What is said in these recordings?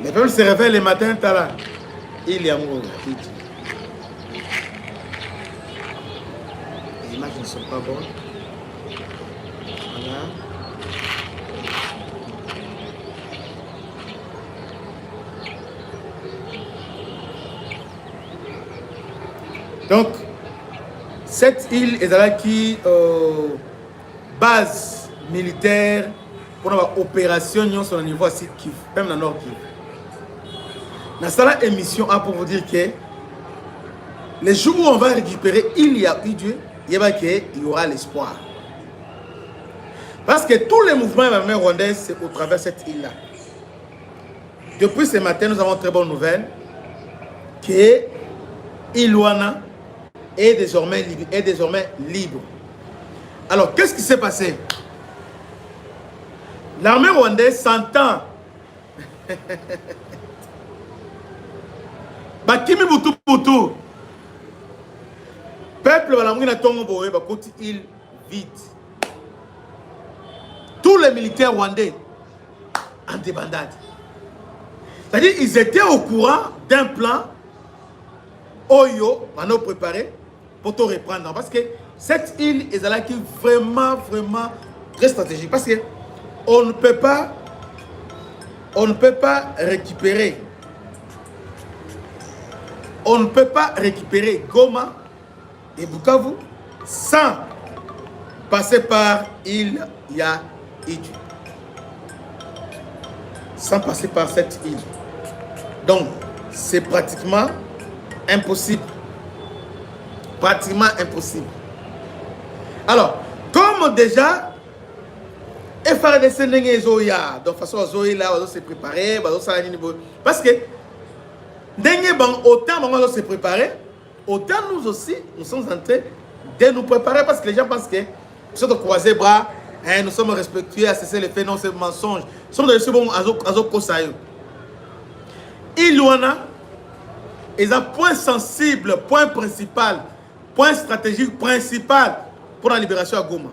Les peuples se réveillent le matin, Tala. Il y a un mot. Les images ne sont pas bonnes. Voilà. Donc, cette île est là qui base militaire pour avoir opération sur le niveau de Kivu, même dans le Nord Kivu. Dans cette émission, pour vous dire que les jours où on va récupérer, il y a eu Dieu, il y aura l'espoir. Parce que tous les mouvements rwandais, c'est au travers de cette île-là. Depuis ce matin, nous avons une très bonne nouvelle que Ilwana est désormais libre. Alors, qu'est-ce qui s'est passé? L'armée rwandaise s'entend. Bakimi Boutou Boutou. Peuple Balamouina Tongo Boé, Bakoti île vide. Tous les militaires rwandais en débandade. C'est-à-dire ils étaient au courant d'un plan Oyo, on a préparé pour te reprendre. Parce que cette île est là qui est vraiment très stratégique. Parce que on ne peut pas récupérer. On ne peut pas récupérer Goma et Bukavu sans passer par île Yaïdu. Sans passer par cette île. Donc, c'est pratiquement impossible. Pratiquement impossible. Alors, comme déjà, il fallait descendre les Zoya. Donc, de toute façon, Zoya là, on doit se préparer. Parce que, autant on doit se préparer, autant nous aussi, nous sommes en train de nous préparer. Parce que les gens pensent que nous sommes croisés bras, nous sommes respectueux à cesser les faits, non, c'est mensonge. Nous sommes dans le second Azokosayo. Ilwana est un point sensible, point principal, point stratégique principal pour la libération à Goma.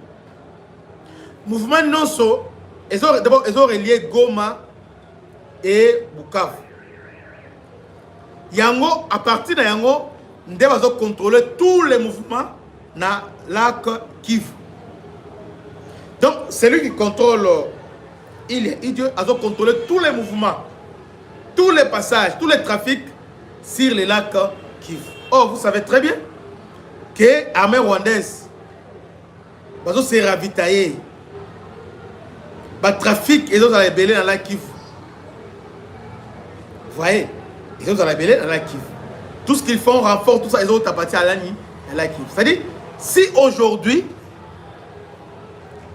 Mouvement Nonso, ils ont relié Goma et Bukavu. Yango, à partir de Yango, nous devons contrôler tous les mouvements dans le lac Kivu. Donc, celui qui contrôle il a contrôlé tous les mouvements, tous les passages, tous les trafics sur les lacs Kivu. Or, vous savez très bien que l'armée rwandaise va se ravitailler. Le trafic est dans la belée dans la Kivu. Vous voyez, ils sont dans la belée dans la Kivu. Tout ce qu'ils font, renfort, tout ça, ils ont appartient à la Kivu. C'est-à-dire, si aujourd'hui,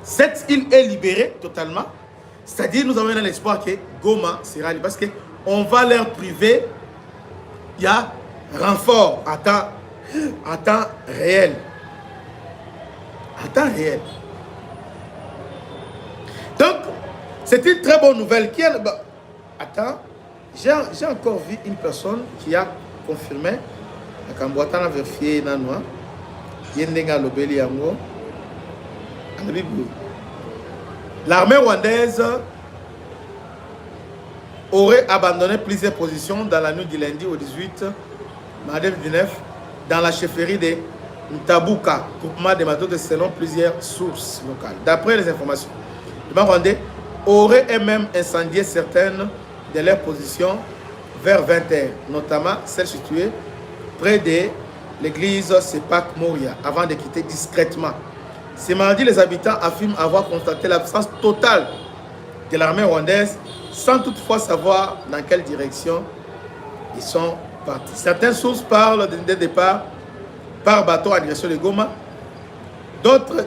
cette île est libérée totalement, c'est-à-dire nous avons l'espoir que Goma sera libre. Parce qu'on va leur priver, il y a renfort en temps réel. En temps réel. Donc, c'est une très bonne nouvelle. Attends, j'ai encore vu une personne qui a confirmé. Quand on a vérifié, l'armée rwandaise aurait abandonné plusieurs positions dans la nuit du lundi au 18 mars 2019 dans la chefferie de Ntabuka, groupement de Matoto, selon plusieurs sources locales. D'après les informations, le Rwandais aurait même incendié certaines de leurs positions vers 20h, notamment celle située près de l'église Sepak Moria, avant de quitter discrètement. Ce mardi, les habitants affirment avoir constaté l'absence totale de l'armée rwandaise, sans toutefois savoir dans quelle direction ils sont partis. Certaines sources parlent d'un départ par bateau à direction de Goma, d'autres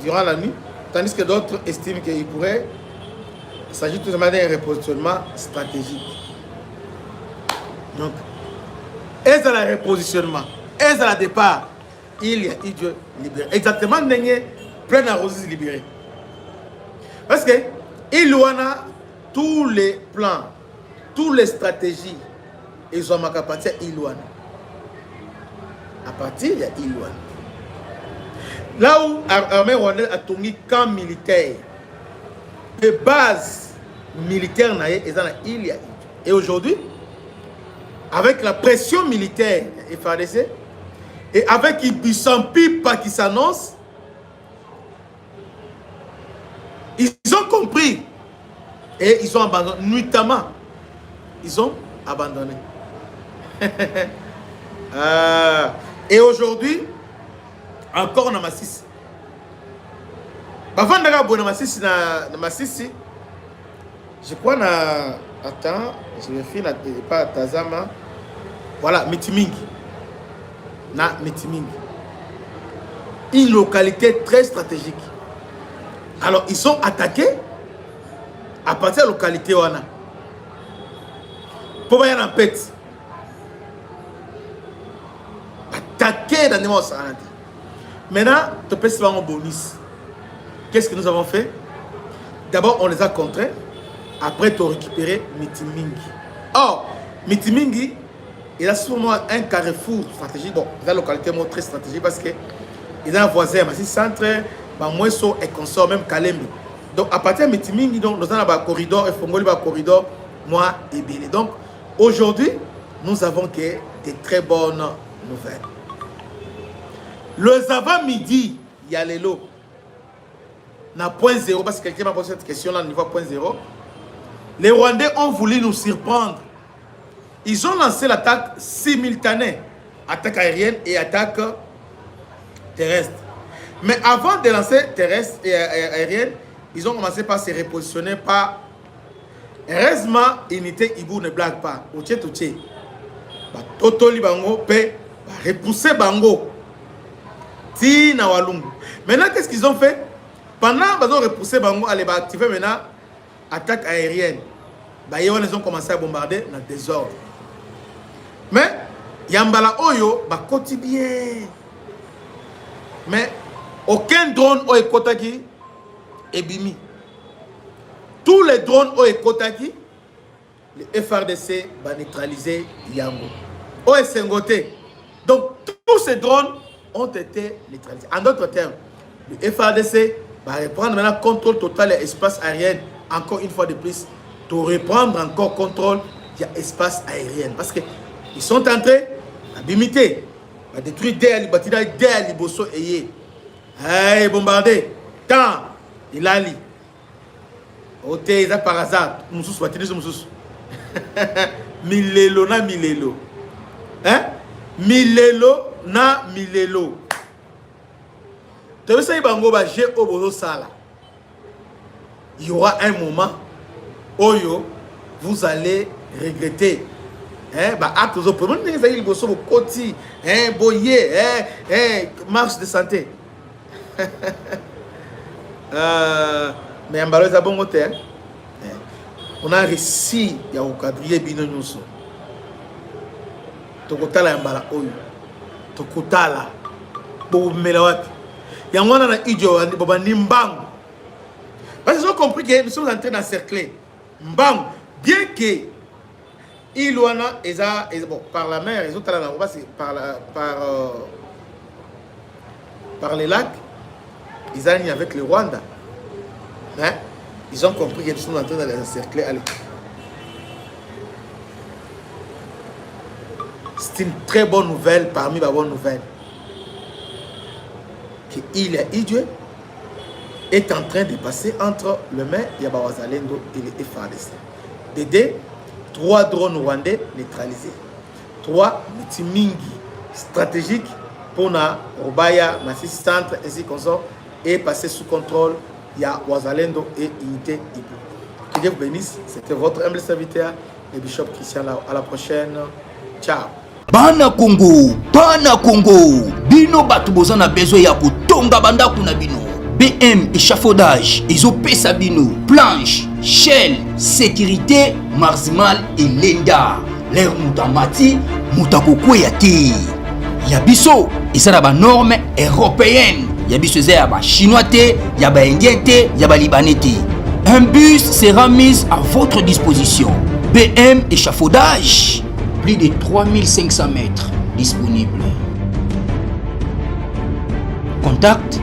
durant la nuit, tandis que d'autres estiment qu'il pourrait s'agir tout simplement d'un repositionnement stratégique. Donc, est-ce le repositionnement? Est-ce le départ? Il y a eu Dieu libéré. Exactement, plein d'arrosés libérés. Parce que il y a tous les plans, toutes les stratégies, ils ont à partir d'Ilouane. À partir d'Ilouane. Là où l'armée rwandaise a tourné camp militaire de base militaire et aujourd'hui, avec la pression militaire FARDC et avec Ibissampi qui s'annonce, ils ont compris et ils ont abandonné. Nuitamment, ils ont abandonné. Et aujourd'hui, encore on a Massissi. Avant d'aller à Massissi, je crois que attends, je vais finir pas Tazama. Voilà, Mitimingi. Na Mitimingi. Une localité très stratégique. Alors, ils sont attaqués à partir de la localité Wana. Pour y aller en pète. Attaqués dans les mots. Maintenant, tu peux se faire un bonus. Qu'est-ce que nous avons fait? D'abord, on les a contraints. Après, tu as récupéré Mitimingi. Or, Mitimingi, il a sûrement un carrefour stratégique. Bon, la localité est très stratégique parce qu'il y a un voisin, mais si centre, Moeso et consort, même Kalembi. Donc, à partir de Mitimingi, nous avons un corridor, et Fongoli, un corridor, moi et Bélé. Donc, aujourd'hui, nous avons que des très bonnes nouvelles. Le avant-midi, il y a les lots. Na point zéro, parce que quelqu'un m'a posé cette question-là, au niveau point zéro. Les Rwandais ont voulu nous surprendre. Ils ont lancé l'attaque simultanée. Attaque aérienne et attaque terrestre. Mais avant de lancer terrestre et aérienne, ils ont commencé par se repositionner par... Heureusement, unité Ibou ne blague pas. Otié Toutié. Totoli Bango, pe, repousser Bango. Tina Walungu. Maintenant, qu'est-ce qu'ils ont fait? Pendant qu'ils ont repoussé Bango, ils ont activé maintenant attaque aérienne. Ils ont commencé à bombarder dans le désordre. Mais, Yambala Oyo, quotidien. Mais, aucun drone au Ekotaki est bimi. Tous les drones au Ekotaki, le FARDC va neutraliser Yango. Au Sengote. Donc, tous ces drones ont été neutralisés. En d'autres termes, le FARDC va reprendre maintenant contrôle total de l'espace aérien. Encore une fois de plus, pour reprendre encore contrôle de l'espace aérien. Parce qu'ils sont en train d'imiter, de détruire des bâtiments, des bosso et hey, bombarder. Tant, il a li. Oté, ça par hasard. Moussous, moussous. Milelo na milelo. Hein? Milelo na milelo. Tu veux savoir bango ba j'ai au bozo sala. Il y aura un moment où vous allez regretter. Hein? Bah acte aux autres. Même les aïeux bosso koti, hein, boyer, hein, marche de santé. Mais un ballon est bon côté. On a réussi à quadriller Bino Nyuso. Tokotala Mbala Oyo. Tokotala. Bobo Melawati. Yangwana na idio Boba Nimbang. Parce qu'ils ont compris que nous sommes en train d'encercler. Mbang. Bien que Ilouana bon, par la mer, ils ont par les lacs, ils alignent avec le Rwanda. Hein? Ils ont compris qu'ils sont en train de les encercler. C'est une très bonne nouvelle parmi les bonnes nouvelles. Il est en train de passer entre le maire Yabawazalendo et les FARDC. D'aider 3 drones rwandais neutralisés. 3 Mitimingi stratégiques pour na Rubaya, Massissi Centre, ainsi qu'on sort, et passer sous contrôle. Il y a Wazalendo et Unité Ibou. Que Dieu vous bénisse. C'était votre humble serviteur, le Bishop Christian. À la prochaine. Ciao. Bana Congo, bino batu bozana besoin ya kutonga banda kuna bino. BM échafaudage, ezopesa bino, planche, shell, sécurité, marzimal et lenda. L'air mutamati, mutakoko ya te. Yabiso, ezana ba norme européenne. Yabiso ya ba chinois te, ya ba indien te, ya ba libanais te. Un bus sera mis à votre disposition. BM échafaudage. Plus de 3500 mètres disponibles. Contact.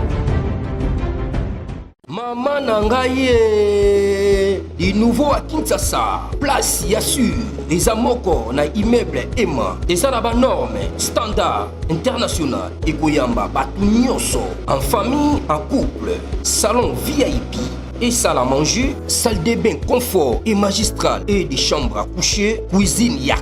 Maman Nangaye. quartier du nouveau à Kinshasa. Place Yassur, des amoko na immeuble Emma, des arabes normes, standard, international, et Goyamba, batu nyonso, en famille, en couple, salon VIP. Et salle à manger, salle de bain confort et magistral et des chambres à coucher, cuisine ya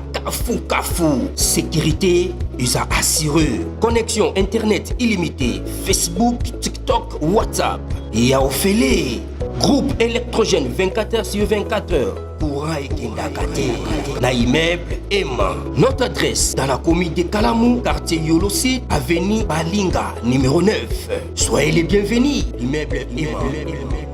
kafou. Sécurité, ils a assuré. Connexion internet illimitée, Facebook, TikTok, WhatsApp. Et à Ophélie, groupe électrogène 24h/24h. Courant et Kindakate. Na immeuble Emma. Notre adresse dans la commune de Kalamou, quartier Yolosi, avenue Balinga, numéro 9. Soyez les bienvenus. Immeuble Emma.